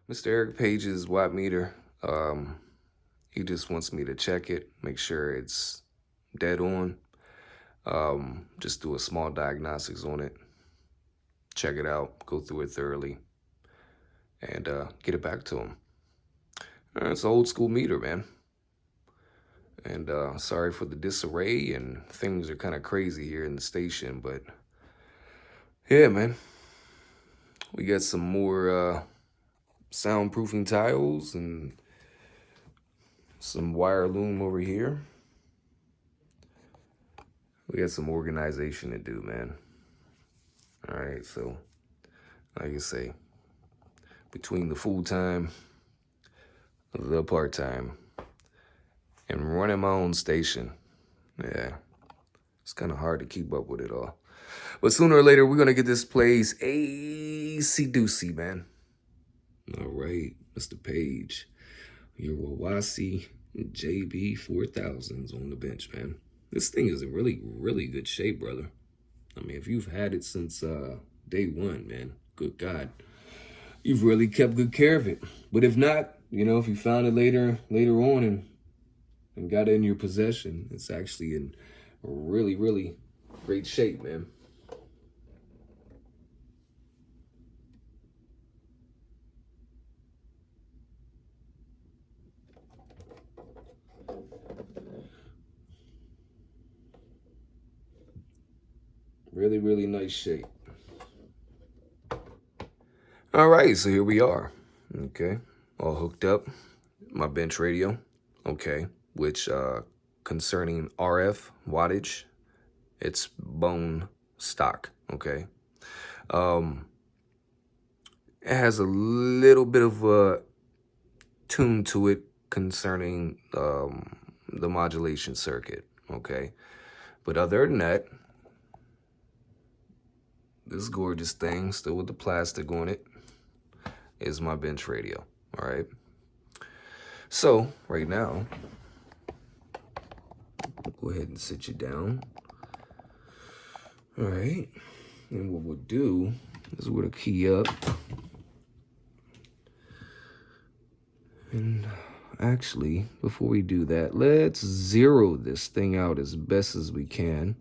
Mr. Eric Page's watt meter. He just wants me to check it, make sure it's dead on. Just do a small diagnostics on it, check it out, go through it thoroughly, and get it back to him. It's an old school meter, man. And sorry for the disarray, and things are kind of crazy here in the station, but yeah, man. We got some more soundproofing tiles and some wire loom over here. We got some organization to do, man. All right, so like I say, between the full-time, the part-time, and running my own station, yeah, it's kind of hard to keep up with it all. But sooner or later, we're going to get this place AC-doocy, man. All right, Mr. Page, your Wawasee JB4000's on the bench, man. This thing is in really, really good shape, brother. I mean, if you've had it since day one, man, good God, you've really kept good care of it. But if not, you know, if you found it later on and got it in your possession, it's actually in really, really great shape, man. Really, really nice shape. All right, so here we are. Okay, all hooked up. My bench radio. Okay, which concerning RF wattage, it's bone stock. Okay, it has a little bit of a tune to it concerning the modulation circuit. Okay, but other than that, this gorgeous thing, still with the plastic on it, is my bench radio. All right. So right now, go ahead and sit you down. All right. And what we'll do is we'll key up. And actually, before we do that, let's zero this thing out as best as we can.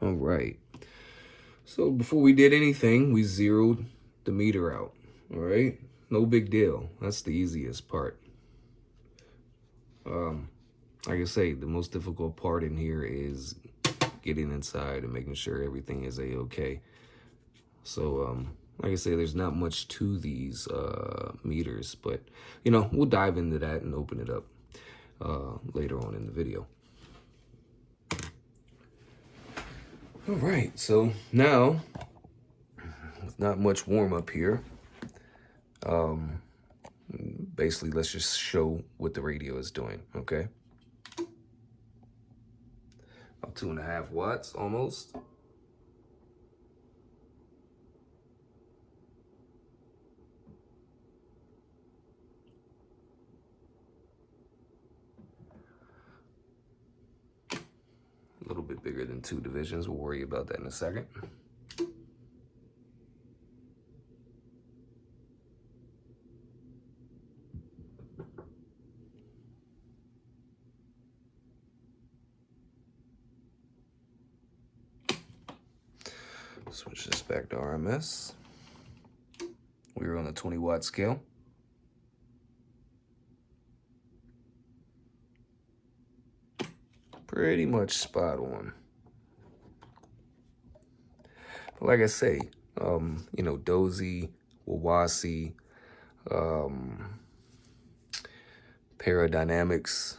All right. So before we did anything, we zeroed the meter out. All right. No big deal. That's the easiest part. Like I say, the most difficult part in here is getting inside and making sure everything is a-okay. So, like I say, there's not much to these meters, but, you know, we'll dive into that and open it up later on in the video. All right, so now, with not much warm up here, basically let's just show what the radio is doing, okay? About 2.5 watts almost. A little bit bigger than 2 divisions. We'll worry about that in a second. Switch this back to RMS. We're on the 20-watt scale. Pretty much spot on. But like I say, you know, Dozy, Wawasee, Paradynamics,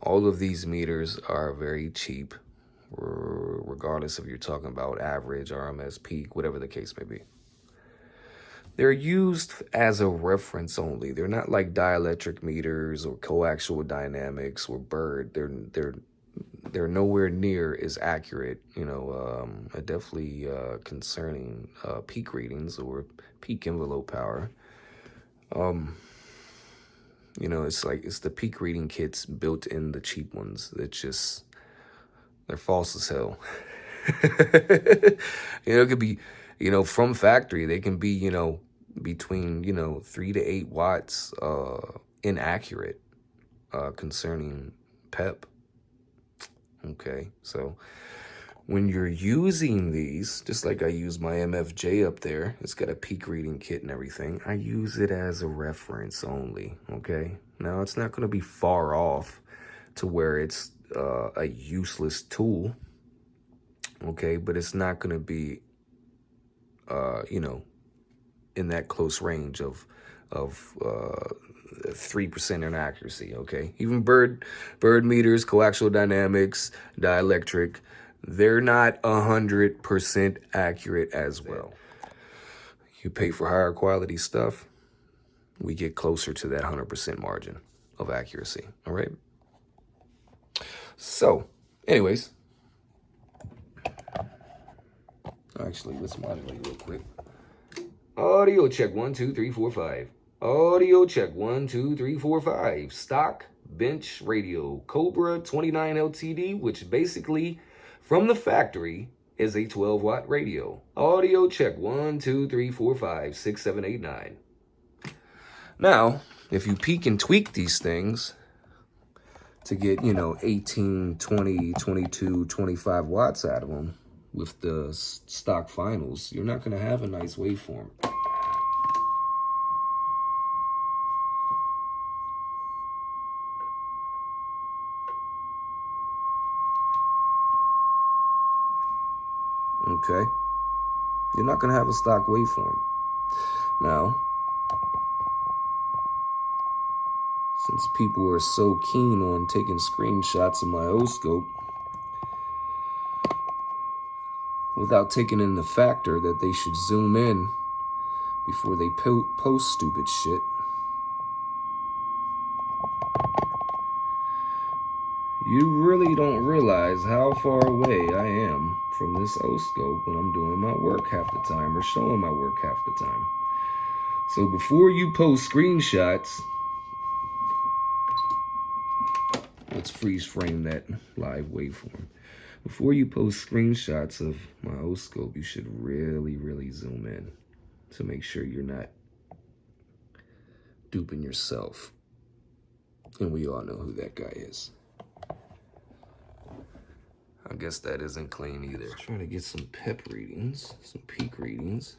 all of these meters are very cheap, regardless if you're talking about average, RMS, peak, whatever the case may be. They're used as a reference only. They're not like dielectric meters or coaxial dynamics or Bird. They're nowhere near as accurate, you know, definitely concerning peak readings or peak envelope power. You know, it's the peak reading kits built in the cheap ones. They're false as hell. It could be, from factory, they can be, between, 3 to 8 watts inaccurate concerning PEP. Okay, so when you're using these, just like I use my MFJ up there, it's got a peak reading kit and everything. I use it as a reference only, okay? Now, it's not going to be far off to where it's a useless tool, okay? But it's not going to be, in that close range of 3% inaccuracy, okay? Even bird meters, coaxial dynamics, dielectric, they're not 100% accurate as well. You pay for higher quality stuff, we get closer to that 100% margin of accuracy, all right? So, anyways, actually, let's modulate real quick. Audio check 1, 2, 3, 4, 5. Audio check 1, 2, 3, 4, 5. Stock bench radio, Cobra 29 LTD, which basically from the factory is a 12-watt radio. Audio check 1, 2, 3, 4, 5, 6, 7, 8, 9. Now, if you peak and tweak these things to get, 18, 20, 22, 25 watts out of them with the stock finals, you're not going to have a nice waveform. Okay? You're not going to have a stock waveform. Now, since people are so keen on taking screenshots of my Oscilloscope without taking in the factor that they should zoom in before they post stupid shit, you really don't realize how far away I am from this Oscilloscope when I'm doing my work half the time or showing my work half the time. So before you post screenshots, let's freeze frame that live waveform. Before you post screenshots of my Oscilloscope, you should really zoom in to make sure you're not duping yourself. And we all know who that guy is. I guess that isn't clean either. Let's try to get some PEP readings, some peak readings.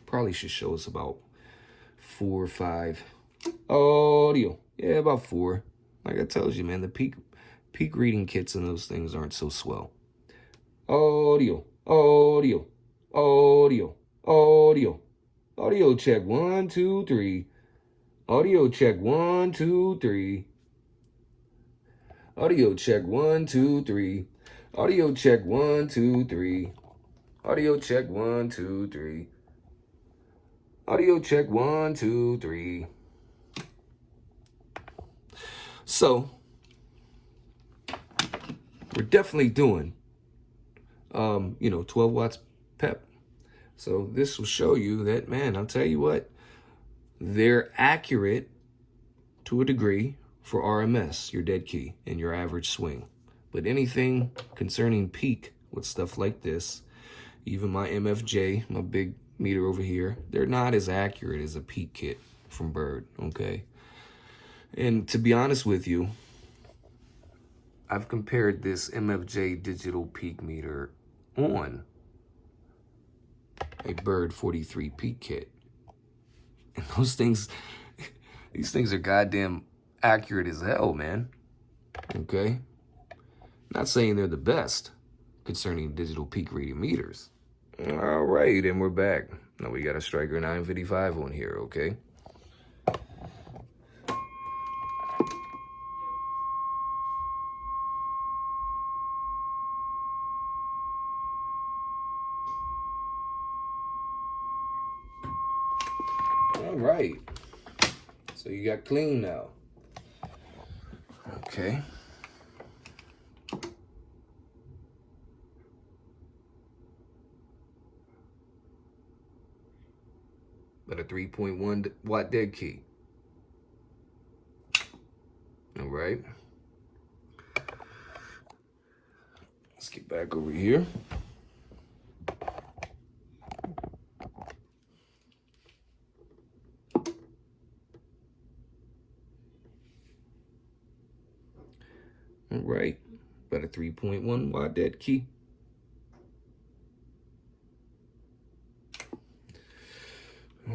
Probably should show us about 4 or 5. Audio. Yeah, about 4. Like I told you, man, the peak reading kits and those things aren't so swell. Audio. Audio. Audio. Audio. Audio check 1, 2, 3. Audio check 1, 2, 3. Audio check 1, 2, 3. Audio check 1, 2, 3. Audio check 1, 2, 3. Audio check 1, 2, 3. So we're definitely doing 12 watts PEP. So this will show you that, man, I'll tell you what, they're accurate to a degree for RMS, your dead key, and your average swing. But anything concerning peak with stuff like this, even my MFJ, my big meter over here, they're not as accurate as a peak kit from Bird, okay? And to be honest with you, I've compared this MFJ digital peak meter on a Bird 43 peak kit. And those things, these things are goddamn accurate as hell, man. Okay? Not saying they're the best concerning digital peak reading meters. All right, and we're back. Now we got a Striker 955 on here, okay? All right. So you got clean now. Okay. But a 3.1 watt dead key. All right. Let's get back over here. right, about a 3.1 watt dead key.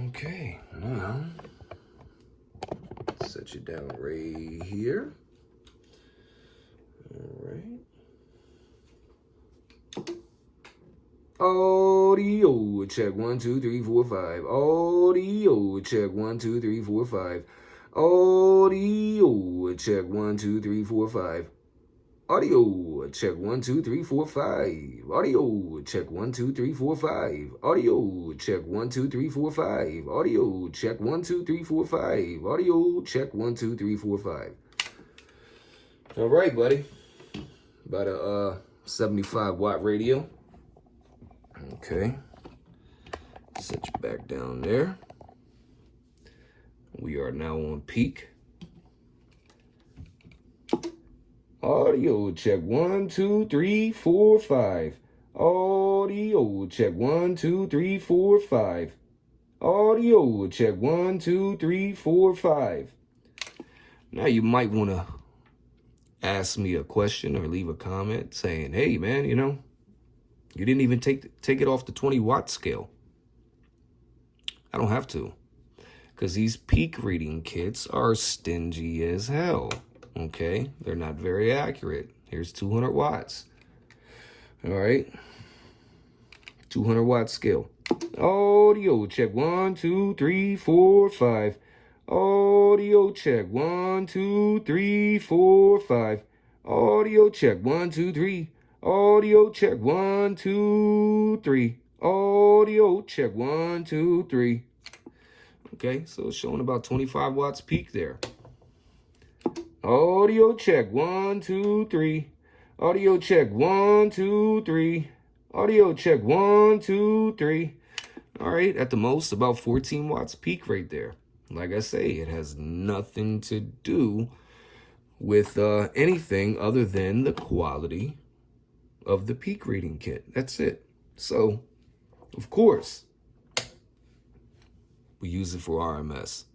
Okay, now set you down right here. All right. Audio check 1 2 3 4 5. Audio check 1 2 3 4 5. Audio check 1 2 3 4 5. Audio check 1 2 3 4 5. Audio check 1 2 3 4 5. Audio check 1 2 3 4 5. Audio check 1 2 3 4 5. Audio check 1 2 3 4 5. All right, buddy. About a 75 watt radio. Okay. Set you back down there. We are now on peak. Audio check 1 2 3 4 5. Audio check 1 2 3 4 5. Audio check 1 2 3 4 5. Now you might want to ask me a question or leave a comment saying, hey man, you know, you didn't even take it off the 20 watt scale. I don't have to, because these peak reading kits are stingy as hell. Okay, they're not very accurate. Here's 200 watts. All right, 200 watt scale. Audio check 1 2 3 4 5. Audio check 1 2 3 4 5. Audio check 1 2 3. Audio check 1 2 3. Audio check 1 2 3. Okay, so it's showing about 25 watts peak there. Audio check 1 2 3. Audio check 1 2 3. Audio check 1 2 3. All right, at the most about 14 watts peak right there. Like I say, it has nothing to do with anything other than the quality of the peak reading kit. That's it. So, of course, we use it for RMS.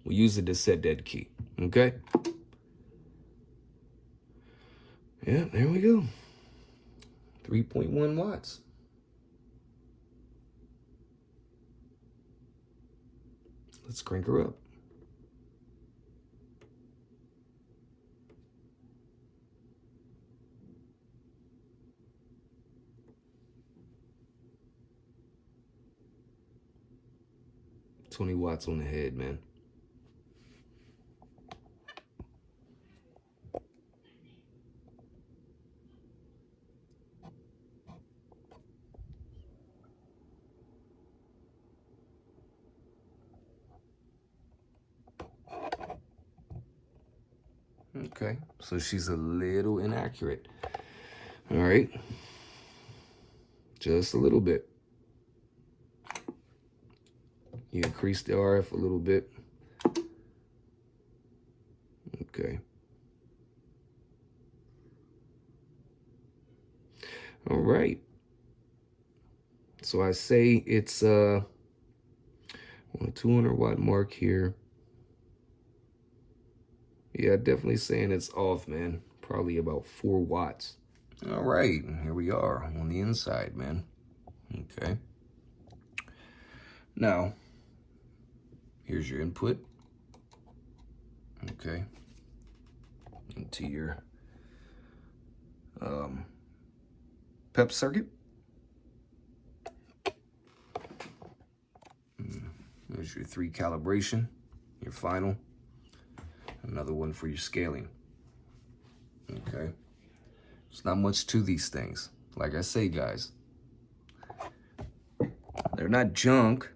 We use it to set dead key. Okay? Yeah, there we go. 3.1 watts. Let's crank her up. $20 watts on the head, man. Okay, so she's a little inaccurate. All right, just a little bit. You increase the RF a little bit. Okay. All right. So I say it's on a 200 watt mark here. Yeah, definitely saying it's off, man. Probably about 4 watts. All right, here we are on the inside, man. Okay. Now, here's your input. Okay. Into your PEP circuit. There's your 3 calibration, your final. Another one for your scaling. Okay. There's not much to these things. Like I say, guys, they're not junk.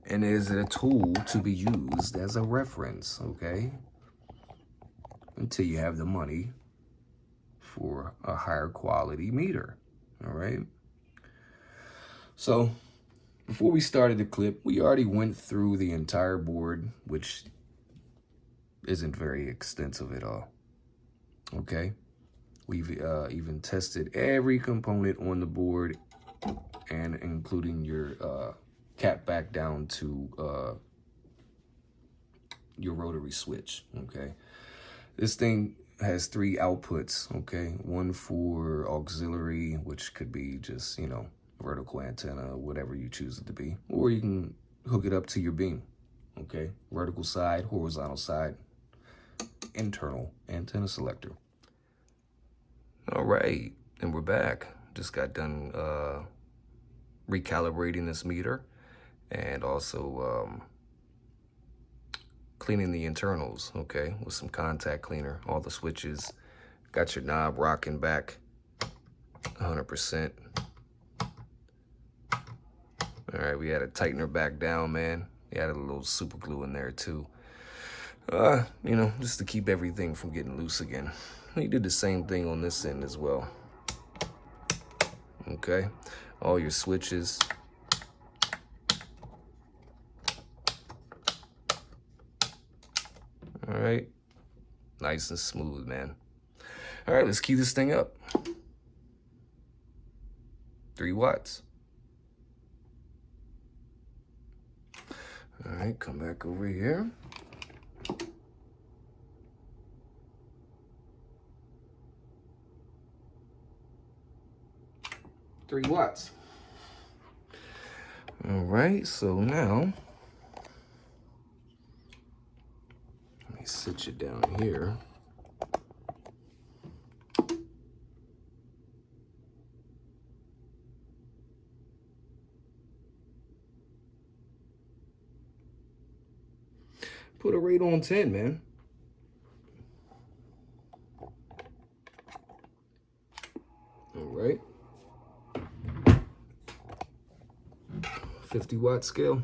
And it is a tool to be used as a reference, okay? Until you have the money for a higher quality meter, all right? So, before we started the clip, we already went through the entire board, which isn't very extensive at all, okay? We've even tested every component on the board, and including your cap back down to your rotary switch, okay? This thing has 3 outputs, okay? One for auxiliary, which could be just, you know, vertical antenna, whatever you choose it to be. Or you can hook it up to your beam, okay? Vertical side, horizontal side, internal antenna selector. All right, and we're back. Just got done recalibrating this meter and also cleaning the internals, okay, with some contact cleaner. All the switches, got your knob rocking back 100%. All right, we had to tighten her back down, man. We added a little super glue in there too. You know, just to keep everything from getting loose again. We did the same thing on this end as well. Okay, all your switches. All right, nice and smooth, man. All right, let's key this thing up. 3 watts. All right, come back over here. $3 watts. All right, so now, let me sit you down here. Put a rate on 10, man. All right. 50-watt scale.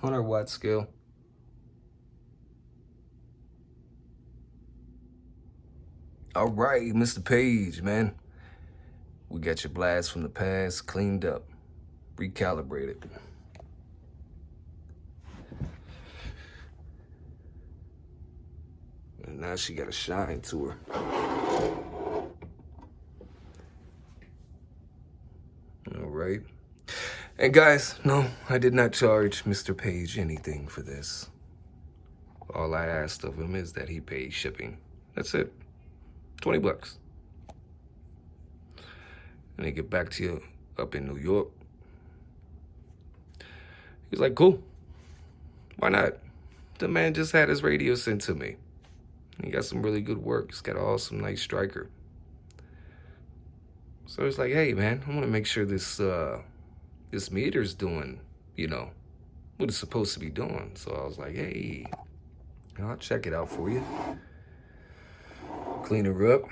$100-watt scale. All right, Mr. Page, man. We got your blast from the past cleaned up, recalibrated. And now she got a shine to her. All right. And guys, no, I did not charge Mr. Page anything for this. All I asked of him is that he paid shipping. That's it. 20 bucks. And they get back to you up in New York. He's like, cool. Why not? The man just had his radio sent to me. He got some really good work. He's got an awesome, nice striker. So it's like, hey, man, I want to make sure this this meter's doing, you know, what it's supposed to be doing. So I was like, hey, I'll check it out for you. Clean her up,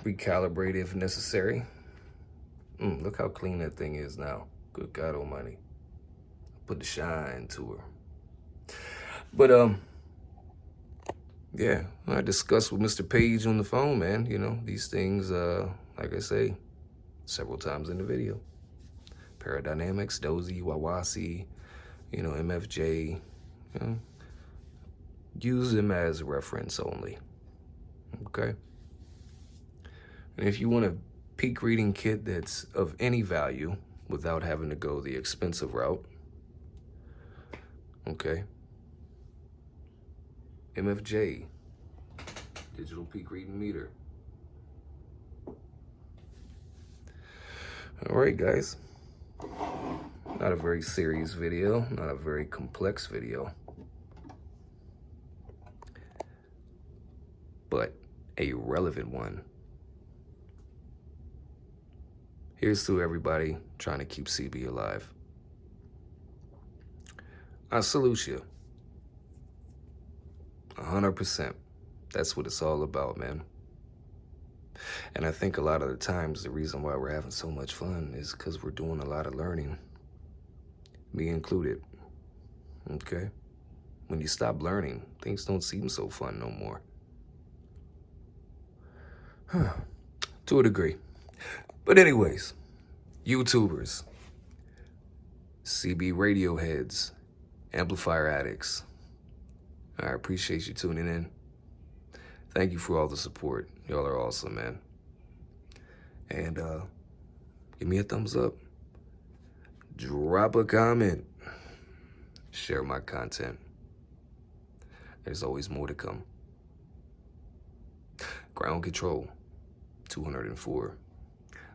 recalibrate if necessary. Look how clean that thing is now. Good God Almighty. Put the shine to her. But yeah, I discussed with Mr. Page on the phone, man. You know, these things, like I say, several times in the video. Paradynamics, Dozy, Wawasee, you know, MFJ, you know, use them as reference only, okay? And if you want a peak reading kit that's of any value without having to go the expensive route, okay, MFJ, digital peak reading meter. All right, guys. Not a very serious video, not a very complex video, but a relevant one. Here's to everybody trying to keep CB alive. I salute you. 100%. That's what it's all about, man. And I think a lot of the times the reason why we're having so much fun is because we're doing a lot of learning. Me included. Okay? When you stop learning, things don't seem so fun no more. To a degree. But anyways, YouTubers, CB radio heads, amplifier addicts, I appreciate you tuning in. Thank you for all the support. Y'all are awesome, man. And Give me a thumbs up. Drop a comment. Share my content. There's always more to come. Ground Control 204.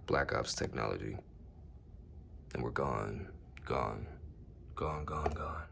Black Ops technology. And we're gone, gone, gone, gone, gone.